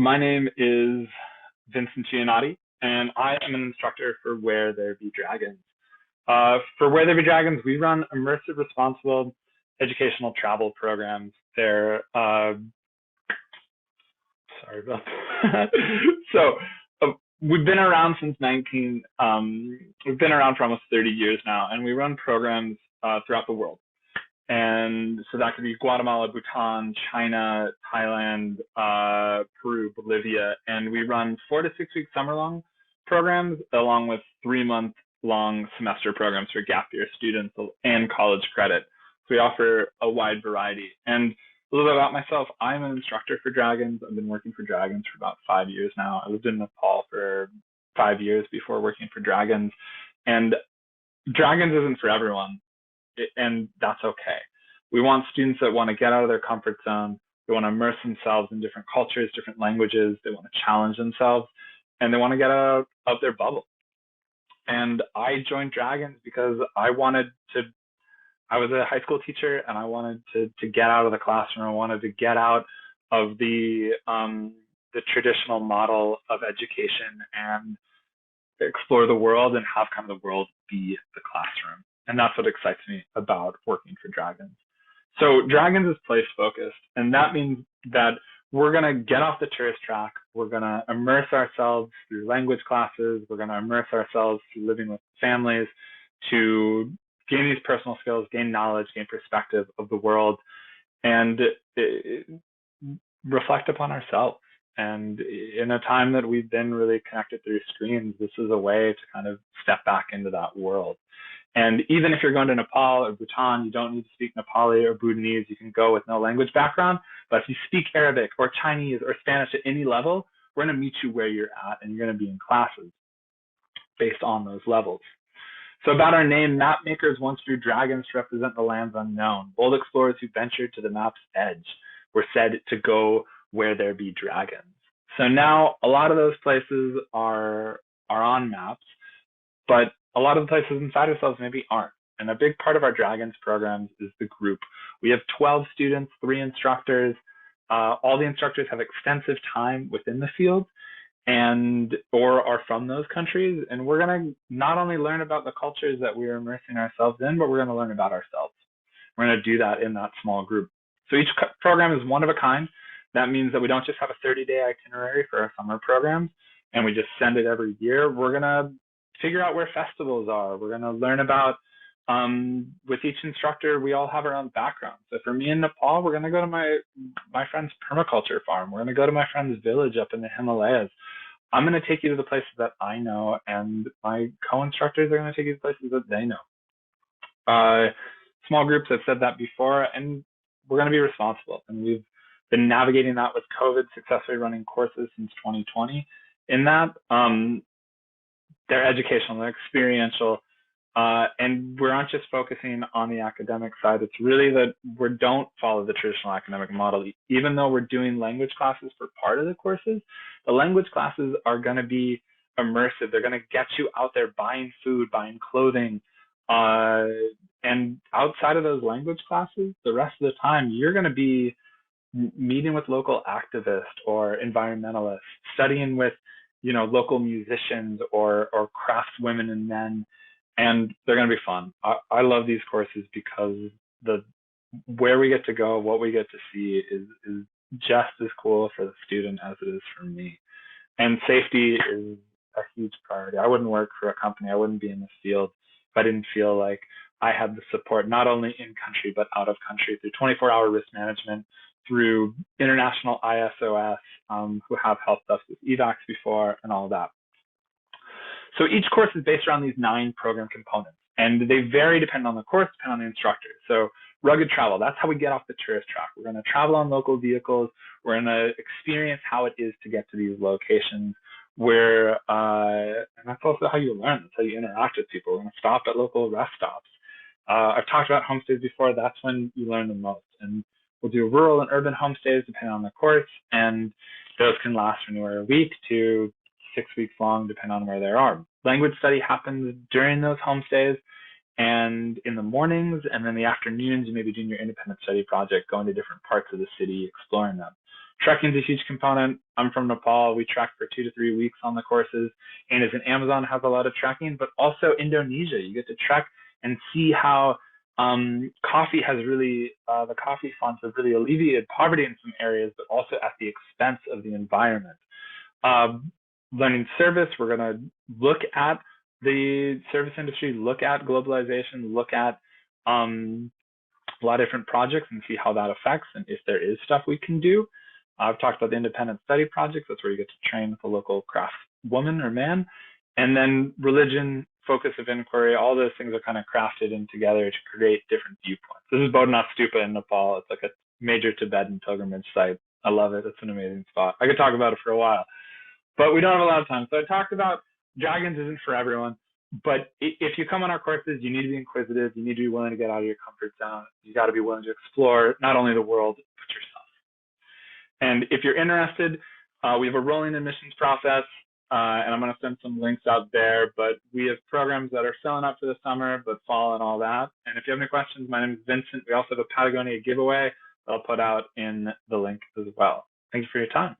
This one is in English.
My name is Vincent Giannotti, and I am an instructor for Where There Be Dragons. For Where There Be Dragons, we run immersive, responsible educational travel programs. Sorry about that. so we've been around since we've been around for almost 30 years now, and we run programs throughout the world. And so that could be Guatemala, Bhutan, China, Thailand, Peru, Bolivia. And we run 4 to 6 week summer-long programs along with 3-month-long semester programs for gap year students and college credit. So we offer a wide variety. And a little bit about myself, I'm an instructor for Dragons. I've been working for Dragons for about 5 years now. I lived in Nepal for 5 years before working for Dragons. And Dragons isn't for everyone. And that's okay. We want students that want to get out of their comfort zone. They want to immerse themselves in different cultures, different languages. They want to challenge themselves, and they want to get out of their bubble. And I joined Dragons because I was a high school teacher, and I wanted to get out of the classroom. I wanted to get out of the traditional model of education and explore the world and have kind of the world be the classroom. And that's what excites me about working for Dragons. So Dragons is place focused, and that means that we're going to get off the tourist track. We're going to immerse ourselves through language classes. We're going to immerse ourselves through living with families to gain these personal skills, gain knowledge, gain perspective of the world, and reflect upon ourselves. And in a time that we've been really connected through screens, this is a way to kind of step back into that world. And even if you're going to Nepal or Bhutan, you don't need to speak Nepali or Bhutanese. You can go with no language background. But if you speak Arabic or Chinese or Spanish at any level, we're going to meet you where you're at, and you're going to be in classes based on those levels. So about our name, map makers once drew dragons to represent the lands unknown. Bold explorers who ventured to the map's edge were said to go where there be dragons. So now a lot of those places are on maps, but a lot of the places inside ourselves maybe aren't. And a big part of our Dragons programs is the group. We have 12 students, 3 instructors. All the instructors have extensive time within the field or are from those countries. And we're going to not only learn about the cultures that we are immersing ourselves in, but we're going to learn about ourselves. We're going to do that in that small group. So each program is one of a kind. That means that we don't just have a 30-day itinerary for our summer programs and we just send it every year. We're going to figure out where festivals are. We're going to learn about, with each instructor, we all have our own background. So for me in Nepal, we're going to go to my friend's permaculture farm. We're going to go to my friend's village up in the Himalayas. I'm going to take you to the places that I know, and my co-instructors are going to take you to places that they know. Small groups, I've said that before, and we're going to be responsible. And we've been navigating that with COVID, successfully running courses since 2020. In that, they're educational, they're experiential, and we're not just focusing on the academic side. It's really that we don't follow the traditional academic model. Even though we're doing language classes for part of the courses, the language classes are going to be immersive. They're going to get you out there buying food, buying clothing, and outside of those language classes, the rest of the time, you're going to be meeting with local activists or environmentalists, studying with local musicians or craftswomen and men, and they're going to be fun. I love these courses because where we get to go, what we get to see is just as cool for the student as it is for me. And safety is a huge priority. I wouldn't work for a company, I wouldn't be in this field if I didn't feel like I had the support, not only in country, but out of country through 24-hour risk management, through international ISOS, who have helped us with evacs before and all that. So each course is based around these 9 program components, and they vary depending on the course, depending on the instructor. So rugged travel, that's how we get off the tourist track. We're going to travel on local vehicles. We're going to experience how it is to get to these locations and that's also how you learn. That's how you interact with people. We're going to stop at local rest stops. I've talked about homestays before. That's when you learn the most. And we'll do rural and urban homestays depending on the course, and those can last from anywhere a week to 6 weeks long, depending on where they are. Language study happens during those homestays and in the mornings, and then the afternoons, you may be doing your independent study project, going to different parts of the city, exploring them. Trekking is a huge component. I'm from Nepal. We trek for 2 to 3 weeks on the courses. And as in Amazon has a lot of trekking, but also Indonesia. You get to trek and see how coffee has really, the coffee farms have really alleviated poverty in some areas, but also at the expense of the environment. Learning service, we're going to look at the service industry, look at globalization, look at a lot of different projects and see how that affects and if there is stuff we can do. I've talked about the independent study projects. That's where you get to train with a local craft woman or man. And then religion, focus of inquiry, all those things are kind of crafted in together to create different viewpoints. This is Bodhanath Stupa in Nepal. It's like a major Tibetan pilgrimage site. I love it. It's an amazing spot. I could talk about it for a while, but we don't have a lot of time. So I talked about dragons isn't for everyone. But if you come on our courses, you need to be inquisitive. You need to be willing to get out of your comfort zone. You got to be willing to explore not only the world, but yourself. And if you're interested, we have a rolling admissions process, and I'm going to send some links out there. But we have programs that are filling up for the summer, but fall and all that. And if you have any questions, my name is Vincent. We also have a Patagonia giveaway that I'll put out in the link as well. Thank you for your time.